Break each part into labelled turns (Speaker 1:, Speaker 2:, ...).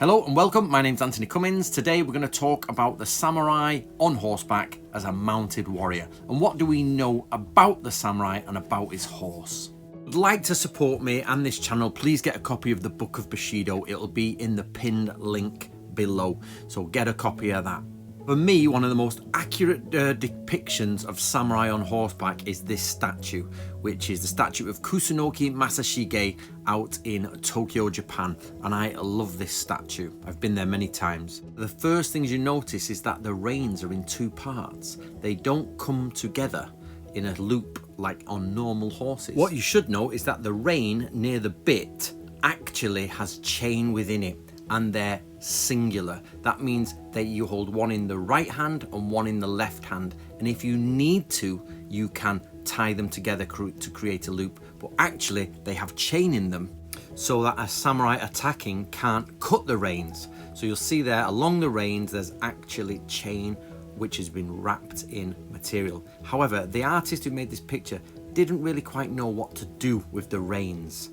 Speaker 1: Hello and welcome, my name's Antony Cummins. Today we're going to talk about the samurai on horseback as a mounted warrior. And what do we know about the samurai and about his horse? If you'd like to support me and this channel, please get a copy of the Book of Bushido. It'll be in the pinned link below, so get a copy of that. For me, one of the most accurate depictions of samurai on horseback is this statue, which is the statue of Kusunoki Masashige out in Tokyo, Japan. And I love this statue. I've been there many times. The first things you notice is that the reins are in two parts. They don't come together in a loop like on normal horses. What you should know is that the rein near the bit actually has chain within it, and they're singular. That means that you hold one in the right hand and one in the left hand, and if you need to, you can tie them together to create a loop, but actually they have chain in them so that a samurai attacking can't cut the reins. So you'll see there along the reins there's actually chain which has been wrapped in material. However, the artist who made this picture didn't really quite know what to do with the reins.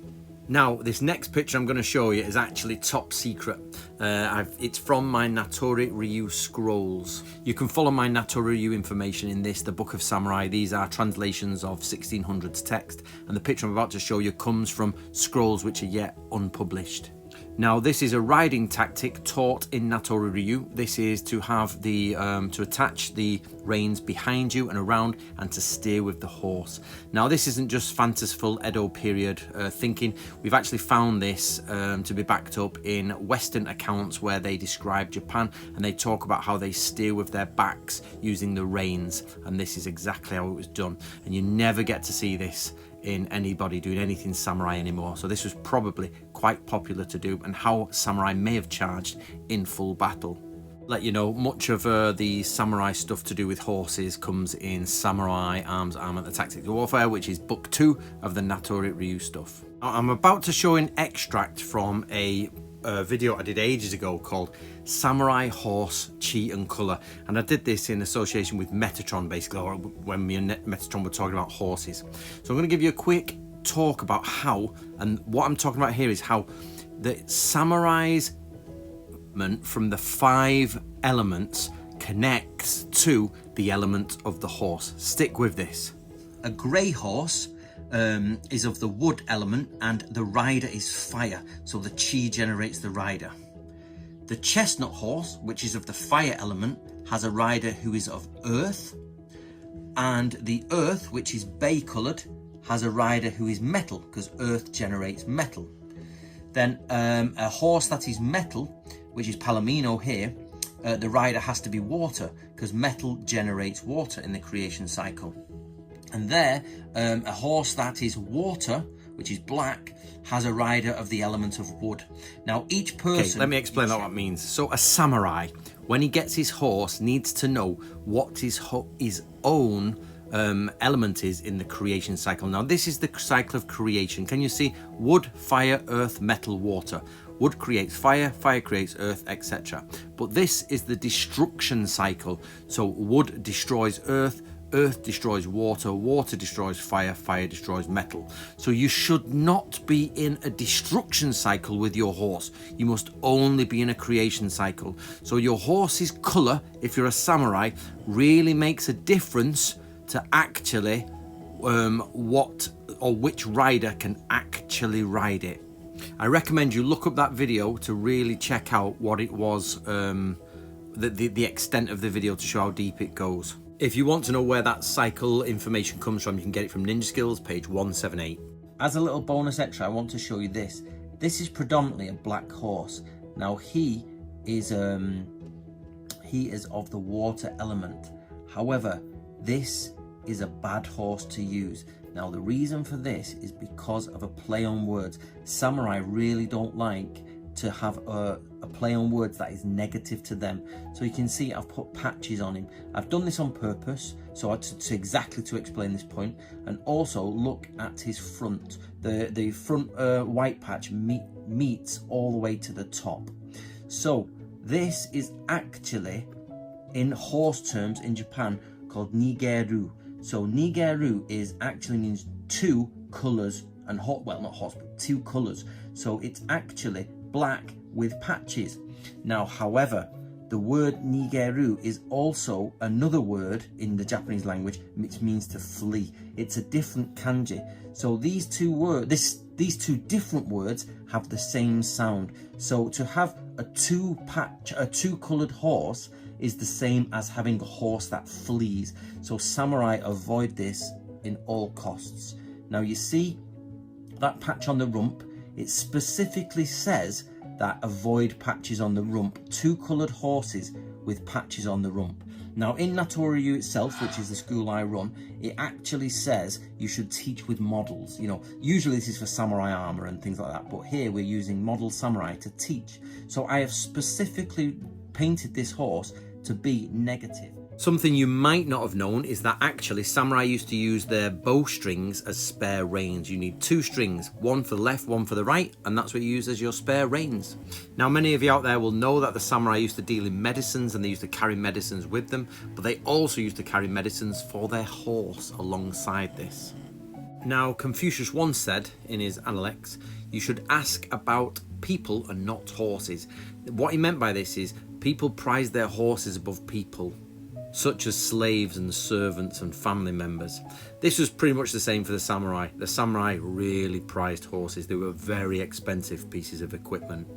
Speaker 1: Now, this next picture I'm going to show you is actually top secret. It's from my Natori Ryu scrolls. You can follow my Natori Ryu information in this, the Book of Samurai. These are translations of 1600s text, and the picture I'm about to show you comes from scrolls which are yet unpublished. Now, this is a riding tactic taught in Natori Ryu. This is to have the to attach the reins behind you and around and to steer with the horse. Now, this isn't just fanciful Edo period thinking. We've actually found this to be backed up in Western accounts where they describe Japan and they talk about how they steer with their backs using the reins, and this is exactly how it was done. And you never get to see this in anybody doing anything samurai anymore. So this was probably quite popular to do, and how samurai may have charged in full battle. Let you know, much of the samurai stuff to do with horses comes in Samurai Arms, Armour, the Tactics of Warfare, which is book 2 of the Natori Ryu stuff. Now, I'm about to show an extract from a video I did ages ago called Samurai Horse Chi and Colour, and I did this in association with Metatron, basically, or when me and Metatron were talking about horses. So I'm going to give you a quick talk about how, and what I'm talking about here is how the samurai's from the 5 elements connects to the element of the horse. Stick with this. A grey horse is of the wood element, and the rider is fire, so the chi generates the rider. The chestnut horse, which is of the fire element, has a rider who is of earth, and the earth, which is bay coloured, has a rider who is metal, because earth generates metal. Then a horse that is metal, which is palomino here, the rider has to be water, because metal generates water in the creation cycle. And there, a horse that is water, which is black, has a rider of the element of wood. Now, each person... Okay, let me explain what that means. So a samurai, when he gets his horse, needs to know what his own element is in the creation cycle. Now, this is the cycle of creation. Can you see? Wood, fire, earth, metal, water. Wood creates fire, fire creates earth, etc. But this is the destruction cycle. So wood destroys earth, earth destroys water, water destroys fire, fire destroys metal. So you should not be in a destruction cycle with your horse. You must only be in a creation cycle. So your horse's colour, if you're a samurai, really makes a difference to actually what or which rider can actually ride it. I recommend you look up that video to really check out what it was, the extent of the video, to show how deep it goes. If you want to know where that cycle information comes from, you can get it from Ninja Skills, page 178. As a little bonus extra, I want to show you this. This is predominantly a black horse. Now he is of the water element. However, this is a bad horse to use. Now, the reason for this is because of a play on words. Samurai really don't like to have a play on words that is negative to them. So you can see I've put patches on him. I've done this on purpose, so to exactly to explain this point. And also look at his front. The front white patch meets all the way to the top. So this is actually, in horse terms in Japan, called nigeru. So nigeru actually means 2 colours, and well, not horse, but 2 colours. So it's actually black with patches. Now, however, the word nigeru is also another word in the Japanese language which means to flee. It's a different kanji. So these two different words have the same sound. So to have a two-colored horse is the same as having a horse that flees. So samurai avoid this in all costs. Now you see that patch on the rump, it specifically says that avoid patches on the rump, two-coloured horses with patches on the rump. Now in Natoryu itself, which is the school I run, it actually says you should teach with models. You know, usually this is for samurai armour and things like that, but here we're using model samurai to teach. So I have specifically painted this horse to be negative. Something you might not have known is that actually samurai used to use their bowstrings as spare reins. You need two strings, one for the left, one for the right, and that's what you use as your spare reins. Now, many of you out there will know that the samurai used to deal in medicines and they used to carry medicines with them, but they also used to carry medicines for their horse alongside this. Now, Confucius once said in his Analects, you should ask about people and not horses. What he meant by this is people prize their horses above people, such as slaves and servants and family members. This was pretty much the same for the samurai. The samurai really prized horses. They were very expensive pieces of equipment.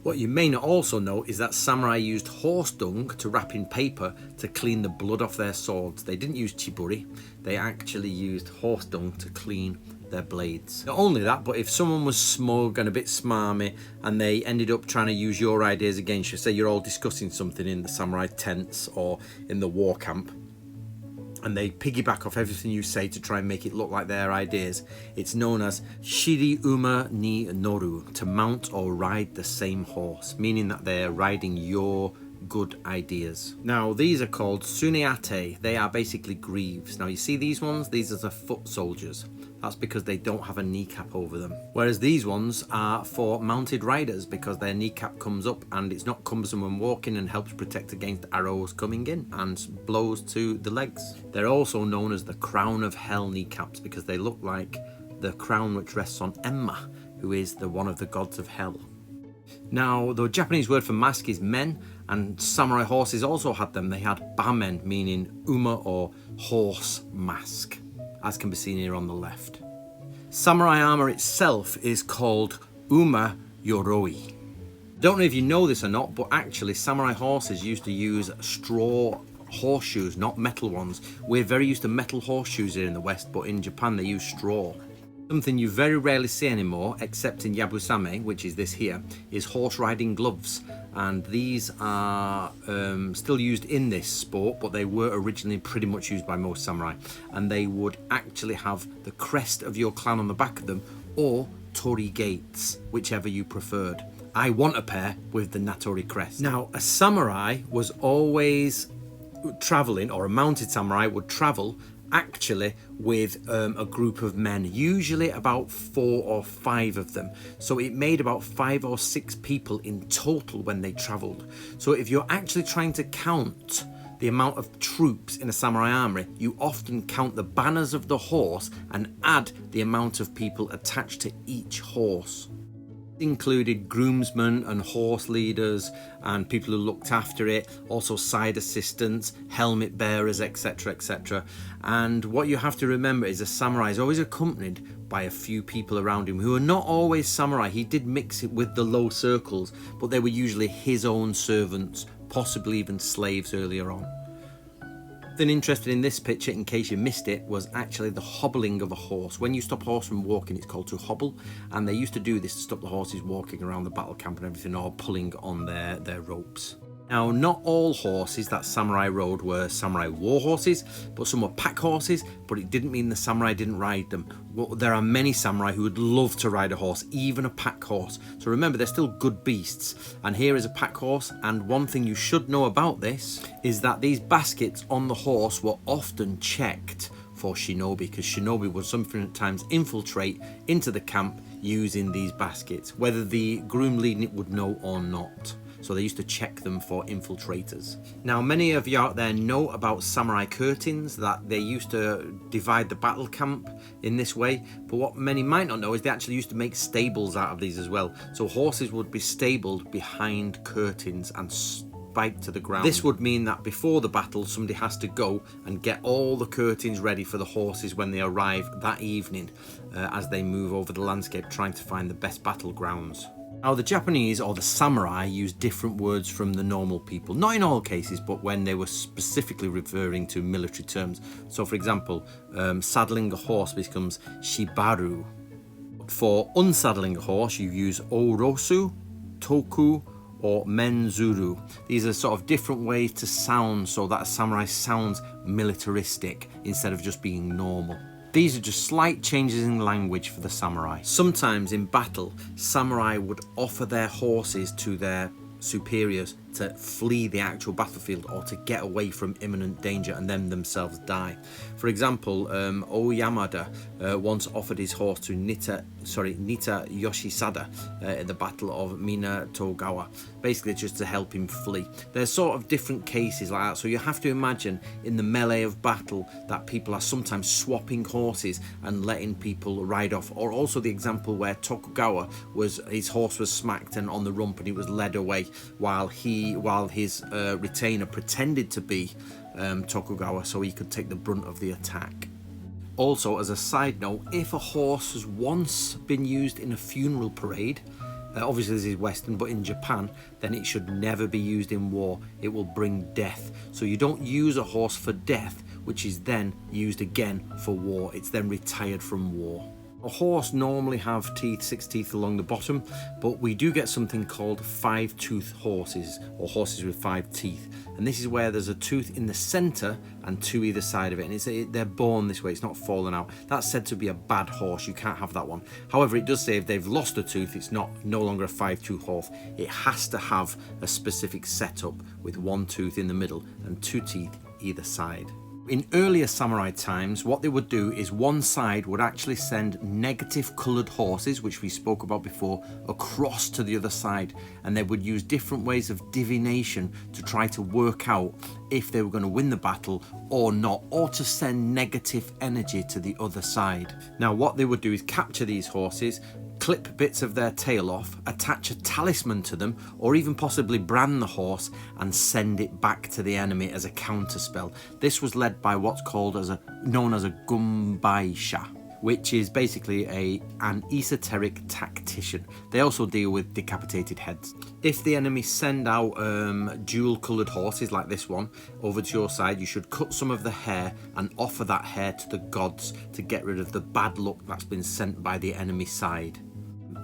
Speaker 1: What you may not also know is that samurai used horse dung to wrap in paper to clean the blood off their swords. They didn't use chiburi. They actually used horse dung to clean their blades. Not only that, but if someone was smug and a bit smarmy and they ended up trying to use your ideas against you, say you're all discussing something in the samurai tents or in the war camp, and they piggyback off everything you say to try and make it look like their ideas, it's known as shiri uma ni noru, to mount or ride the same horse, meaning that they're riding your good ideas. Now these are called suneate. They are basically greaves. Now you see these ones, these are the foot soldiers. That's because they don't have a kneecap over them. Whereas these ones are for mounted riders because their kneecap comes up and it's not cumbersome when walking and helps protect against arrows coming in and blows to the legs. They're also known as the crown of hell kneecaps because they look like the crown which rests on Emma, who is one of the gods of hell. Now, the Japanese word for mask is men, and samurai horses also had them. They had bamen, meaning uma or horse mask, as can be seen here on the left. Samurai armour itself is called uma yoroi. Don't know if you know this or not, but actually samurai horses used to use straw horseshoes, not metal ones. We're very used to metal horseshoes here in the West, but in Japan they use straw. Something you very rarely see anymore, except in Yabusame, which is this here, is horse riding gloves. And these are still used in this sport, but they were originally pretty much used by most samurai. And they would actually have the crest of your clan on the back of them, or torii gates, whichever you preferred. I want a pair with the Natori crest. Now, a samurai was always traveling, or a mounted samurai would travel actually with a group of men, usually about 4 or 5 of them. So it made about 5 or 6 people in total when they travelled. So if you're actually trying to count the amount of troops in a samurai army, you often count the banners of the horse and add the amount of people attached to each horse. Included groomsmen and horse leaders and people who looked after it, also side assistants, helmet bearers, etc, etc. And what you have to remember is a samurai is always accompanied by a few people around him who are not always samurai. He did mix it with the low circles, but they were usually his own servants, possibly even slaves earlier on. Something interesting in this picture, in case you missed it, was actually the hobbling of a horse. When you stop a horse from walking, it's called to hobble, and they used to do this to stop the horses walking around the battle camp and everything, or pulling on their ropes. Now, not all horses that samurai rode were samurai war horses, but some were pack horses, but it didn't mean the samurai didn't ride them. Well, there are many samurai who would love to ride a horse, even a pack horse. So remember, they're still good beasts. And here is a pack horse, and one thing you should know about this is that these baskets on the horse were often checked for shinobi, because shinobi would sometimes infiltrate into the camp using these baskets, whether the groom leading it would know or not. so they used to check them for infiltrators. Now, many of you out there know about samurai curtains, that they used to divide the battle camp in this way, but what many might not know is they actually used to make stables out of these as well. So horses would be stabled behind curtains and spiked to the ground. This would mean that before the battle, somebody has to go and get all the curtains ready for the horses when they arrive that evening, as they move over the landscape trying to find the best battlegrounds. Now, the Japanese, or the samurai, use different words from the normal people. Not in all cases, but when they were specifically referring to military terms. So, for example, saddling a horse becomes shibaru. For unsaddling a horse, you use orosu, toku, or menzuru. These are sort of different ways to sound so that a samurai sounds militaristic instead of just being normal. These are just slight changes in language for the samurai. Sometimes in battle, samurai would offer their horses to their superiors to flee the actual battlefield or to get away from imminent danger and then themselves die. For example, Oyamada once offered his horse to Nita Yoshisada at the Battle of Minatogawa, basically just to help him flee. There's sort of different cases like that, so you have to imagine in the melee of battle that people are sometimes swapping horses and letting people ride off, or also the example where Tokugawa his horse was smacked and on the rump and he was led away while his retainer pretended to be Tokugawa so he could take the brunt of the attack. Also, as a side note, if a horse has once been used in a funeral parade, obviously this is Western, but in Japan, then it should never be used in war. It will bring death. So you don't use a horse for death, which is then used again for war. It's then retired from war. A horse normally have 6 teeth along the bottom, but we do get something called 5-tooth horses, or horses with 5 teeth. And this is where there's a tooth in the center and 2 either side of it, and they're born this way, it's not fallen out. That's said to be a bad horse, you can't have that one. However, it does say if they've lost a tooth, it's no longer a 5-tooth horse. It has to have a specific setup with 1 tooth in the middle and 2 teeth either side. In earlier samurai times, what they would do is one side would actually send negative coloured horses, which we spoke about before, across to the other side, and they would use different ways of divination to try to work out if they were going to win the battle or not, or to send negative energy to the other side. Now, what they would do is capture these horses, clip bits of their tail off, attach a talisman to them, or even possibly brand the horse and send it back to the enemy as a counterspell. This was led by what's known as a gumbaisha, which is basically an esoteric tactician. They also deal with decapitated heads. If the enemy send out dual-coloured horses like this one over to your side, you should cut some of the hair and offer that hair to the gods to get rid of the bad luck that's been sent by the enemy side.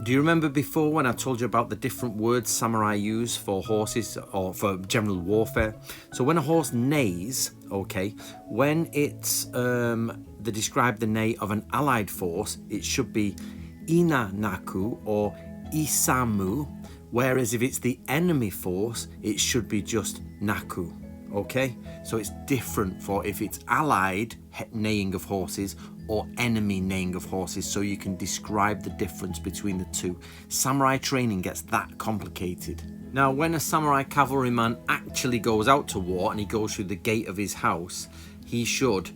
Speaker 1: Do you remember before when I told you about the different words samurai use for horses or for general warfare? So when a horse neighs, okay, when it's they describe the neigh of an allied force, it should be inanaku or isamu, whereas if it's the enemy force, it should be just naku. Okay, so it's different for if it's allied neighing of horses or enemy neighing of horses, so you can describe the difference between the two. Samurai training gets that complicated. Now, when a samurai cavalryman actually goes out to war and he goes through the gate of his house, he should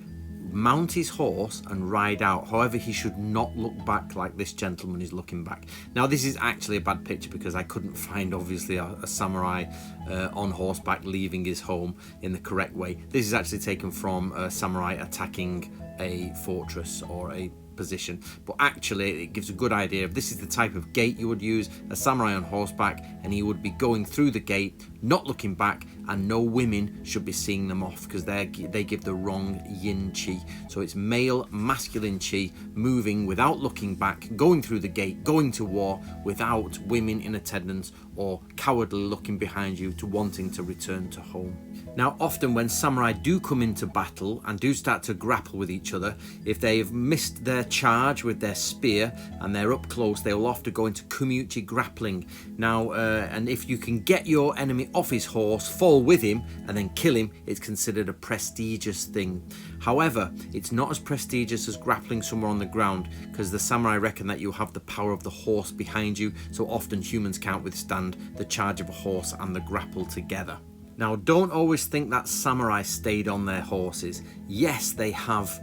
Speaker 1: mount his horse and ride out. However, he should not look back like this gentleman is looking back. Now, this is actually a bad picture because I couldn't find obviously a samurai on horseback leaving his home in the correct way. This is actually taken from a samurai attacking a fortress or a position, but actually it gives a good idea of this is the type of gate you would use, a samurai on horseback, and he would be going through the gate not looking back, and no women should be seeing them off because they give the wrong yin chi. So it's male masculine chi moving without looking back, going through the gate, going to war without women in attendance or cowardly looking behind you to wanting to return to home. Now, often when samurai do come into battle and do start to grapple with each other, if they've missed their charge with their spear and they're up close, they will often go into kumiuchi grappling. Now, and if you can get your enemy off his horse, fall with him, and then kill him, it's considered a prestigious thing. However, it's not as prestigious as grappling somewhere on the ground, because the samurai reckon that you have the power of the horse behind you, so often humans can't withstand the charge of a horse and the grapple together. Now, don't always think that samurai stayed on their horses. Yes, they have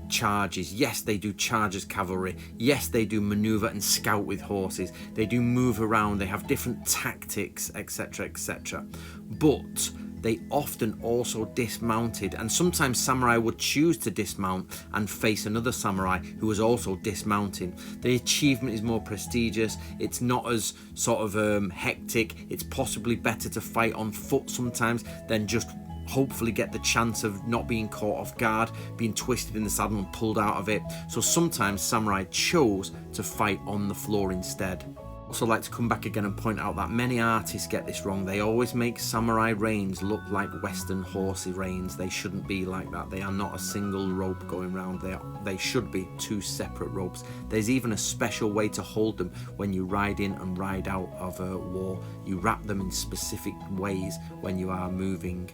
Speaker 1: charges. Yes, they do charge as cavalry. Yes, they do maneuver and scout with horses. They do move around. They have different tactics, etc., etc. But they often also dismounted, and sometimes samurai would choose to dismount and face another samurai who was also dismounting. The achievement is more prestigious. It's not as sort of hectic. It's possibly better to fight on foot sometimes than just hopefully get the chance of not being caught off guard, being twisted in the saddle and pulled out of it. So sometimes samurai chose to fight on the floor instead. Also like to come back again and point out that many artists get this wrong. They always make samurai reins look like Western horsey reins. They shouldn't be like that. They are not a single rope going round. They should be two separate ropes. There's even a special way to hold them when you ride in and ride out of a war. You wrap them in specific ways when you are moving.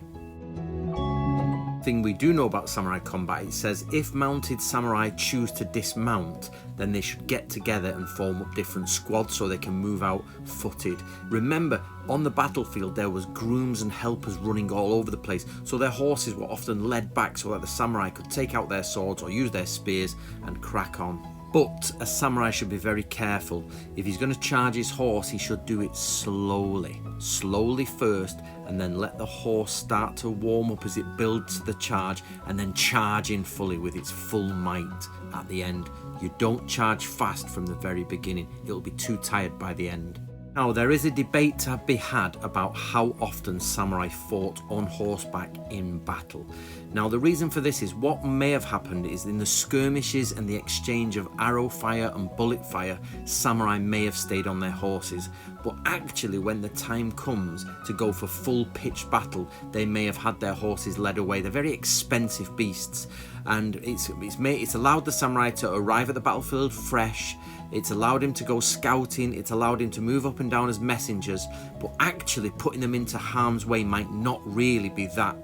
Speaker 1: Thing we do know about samurai combat, it says if mounted samurai choose to dismount, then they should get together and form up different squads so they can move out footed. Remember, on the battlefield there was grooms and helpers running all over the place, so their horses were often led back so that the samurai could take out their swords or use their spears and crack on. But a samurai should be very careful. If he's going to charge his horse, he should do it slowly. Slowly first, and then let the horse start to warm up as it builds the charge, and then charge in fully with its full might at the end. You don't charge fast from the very beginning. It'll be too tired by the end. Now, there is a debate to be had about how often samurai fought on horseback in battle. Now, the reason for this is what may have happened is in the skirmishes and the exchange of arrow fire and bullet fire, samurai may have stayed on their horses. But actually, when the time comes to go for full pitched battle, they may have had their horses led away. They're very expensive beasts, and it's allowed the samurai to arrive at the battlefield fresh. It's allowed him to go scouting, it's allowed him to move up and down as messengers, but actually putting them into harm's way might not really be that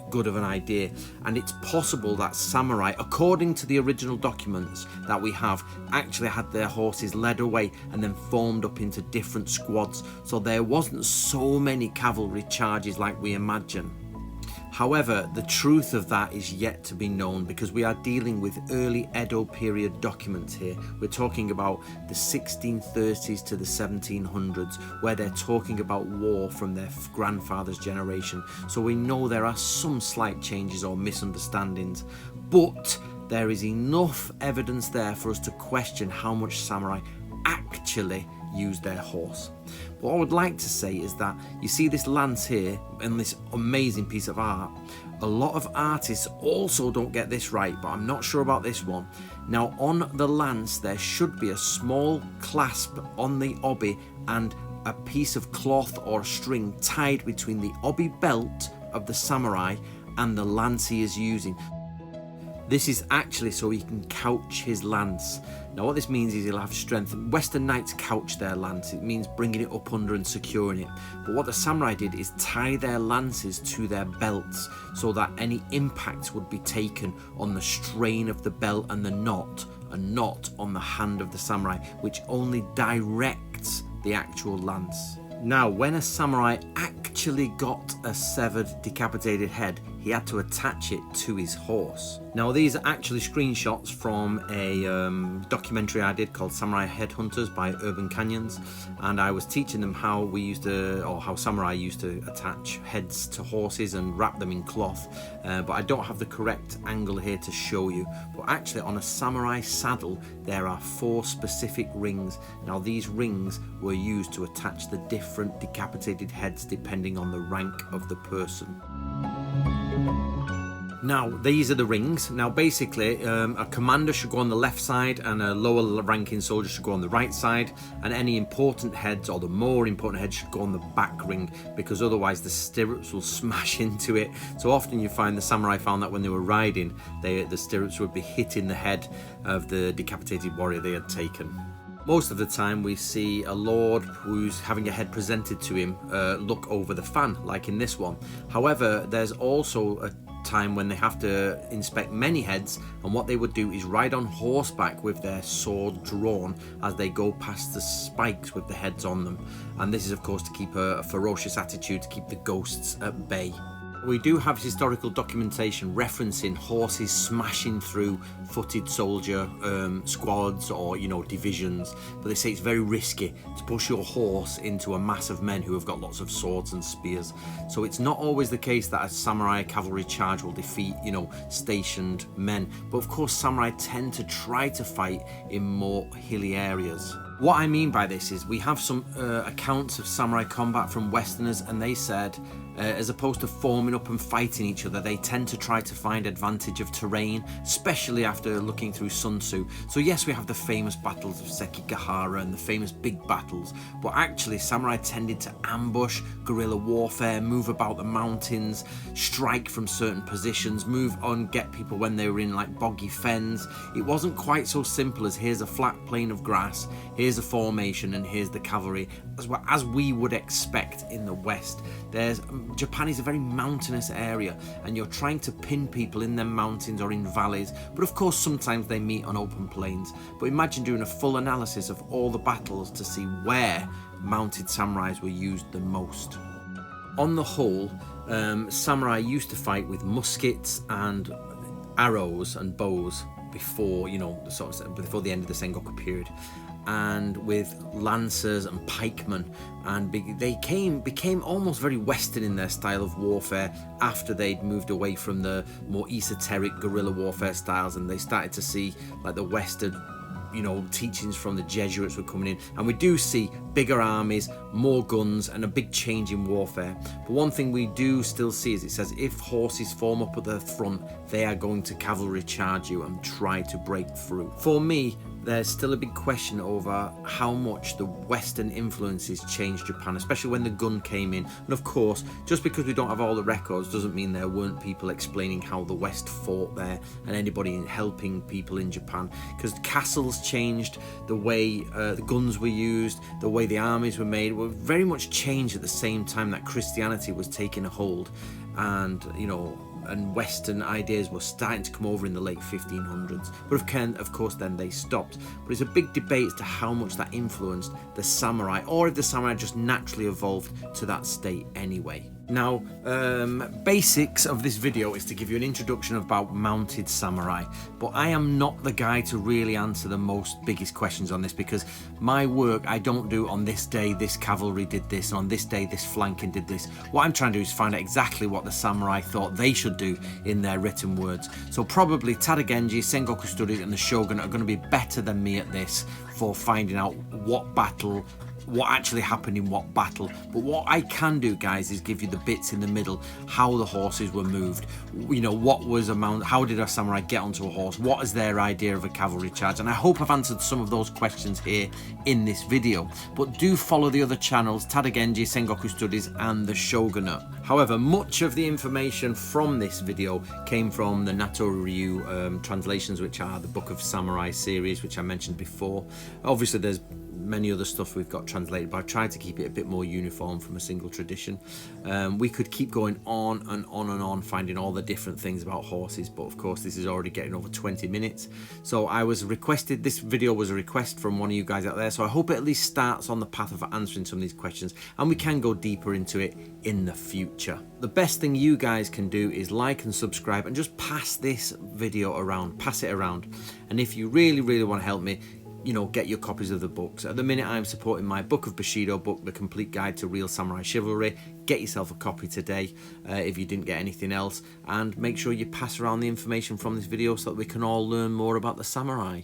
Speaker 1: good of an idea. And it's possible that samurai, according to the original documents that we have, actually had their horses led away and then formed up into different squads, so there wasn't so many cavalry charges like we imagine. However, the truth of that is yet to be known, because we are dealing with early Edo period documents here. We're talking about the 1630s to the 1700s, where they're talking about war from their grandfather's generation. So we know there are some slight changes or misunderstandings, but there is enough evidence there for us to question how much samurai actually use their horse. What I would like to say is that you see this lance here and this amazing piece of art. A lot of artists also don't get this right, but I'm not sure about this one. Now, on the lance there should be a small clasp on the obi and a piece of cloth or string tied between the obi belt of the samurai and the lance he is using. This is actually so he can couch his lance. Now what this means is he'll have strength. Western knights couch their lance. It means bringing it up under and securing it. But what the samurai did is tie their lances to their belts so that any impact would be taken on the strain of the belt and not on the hand of the samurai, which only directs the actual lance. Now, when a samurai actually got a severed, decapitated head, he had to attach it to his horse. Now, these are actually screenshots from a documentary I did called Samurai Headhunters by Urban Canyons, and I was teaching them how how samurai used to attach heads to horses and wrap them in cloth, but I don't have the correct angle here to show you. But actually, on a samurai saddle, there are 4 specific rings. Now, these rings were used to attach the different decapitated heads depending on the rank of the person. Now, these are the rings. Now, basically, a commander should go on the left side and a lower ranking soldier should go on the right side, and any important heads, or the more important heads, should go on the back ring, because otherwise the stirrups will smash into it. So often you find the samurai found that when they were riding, the stirrups would be hitting the head of the decapitated warrior they had taken. Most of the time we see a lord who's having a head presented to him look over the fan, like in this one. However, there's also a time when they have to inspect many heads, and what they would do is ride on horseback with their sword drawn as they go past the spikes with the heads on them. And this is of course to keep a ferocious attitude, to keep the ghosts at bay. We do have historical documentation referencing horses smashing through footed soldier squads or, you know, divisions, but they say it's very risky to push your horse into a mass of men who have got lots of swords and spears. So it's not always the case that a samurai cavalry charge will defeat, you know, stationed men, but of course samurai tend to try to fight in more hilly areas. What I mean by this is we have some accounts of samurai combat from Westerners, and they said as opposed to forming up and fighting each other, they tend to try to find advantage of terrain, especially after looking through Sun Tzu. So yes, we have the famous battles of Sekigahara and the famous big battles, but actually samurai tended to ambush, guerrilla warfare, move about the mountains, strike from certain positions, move on, get people when they were in like boggy fens. It wasn't quite so simple as here's a flat plain of grass, here's a formation, and here's the cavalry, as we would expect in the West. Japan is a very mountainous area, and you're trying to pin people in them mountains or in valleys, but of course sometimes they meet on open plains. But imagine doing a full analysis of all the battles to see where mounted samurais were used the most. On the whole, samurai used to fight with muskets and arrows and bows before, you know, before the end of the Sengoku period, and with lancers and pikemen, and they became almost very Western in their style of warfare after they'd moved away from the more esoteric guerrilla warfare styles, and they started to see like the Western, you know, teachings from the Jesuits were coming in, and we do see bigger armies, more guns, and a big change in warfare. But one thing we do still see is it says if horses form up at the front, they are going to cavalry charge you and try to break through. For me, there's still a big question over how much the Western influences changed Japan, especially when the gun came in. And of course, just because we don't have all the records doesn't mean there weren't people explaining how the West fought there, and anybody helping people in Japan, because castles changed, the way the guns were used, the way the armies were made, were very much changed at the same time that Christianity was taking a hold, and, you know, and Western ideas were starting to come over in the late 1500s. But of course then they stopped. But it's a big debate as to how much that influenced the samurai, or if the samurai just naturally evolved to that state anyway. Now, basics of this video is to give you an introduction about mounted samurai, but I am not the guy to really answer the biggest questions on this, because my work, I don't do on this day this cavalry did this, and on this day this flanking did this. What I'm trying to do is find out exactly what the samurai thought they should do in their written words. So probably Tadagenji, Sengoku Studies and the Shogun are going to be better than me at this for finding out what actually happened in what battle. But what I can do, guys, is give you the bits in the middle, how the horses were moved, you know, what was a mount, how did a samurai get onto a horse, what is their idea of a cavalry charge, and I hope I've answered some of those questions here in this video. But do follow the other channels, Tadagenji, Sengoku Studies and the Shogunate. However, much of the information from this video came from the Natori Ryu translations, which are the Book of Samurai series, which I mentioned before. Obviously there's many other stuff we've got translated, but I've tried to keep it a bit more uniform from a single tradition. We could keep going on and on and on, finding all the different things about horses, but of course this is already getting over 20 minutes. So this video was a request from one of you guys out there, so I hope it at least starts on the path of answering some of these questions, and we can go deeper into it in the future. The best thing you guys can do is like and subscribe, and just pass this video around, pass it around. And if you really want to help me, you know, get your copies of the books. At the minute I'm supporting my Book of Bushido book, The Complete Guide to Real Samurai Chivalry. Get yourself a copy today if you didn't get anything else, and make sure you pass around the information from this video so that we can all learn more about the samurai.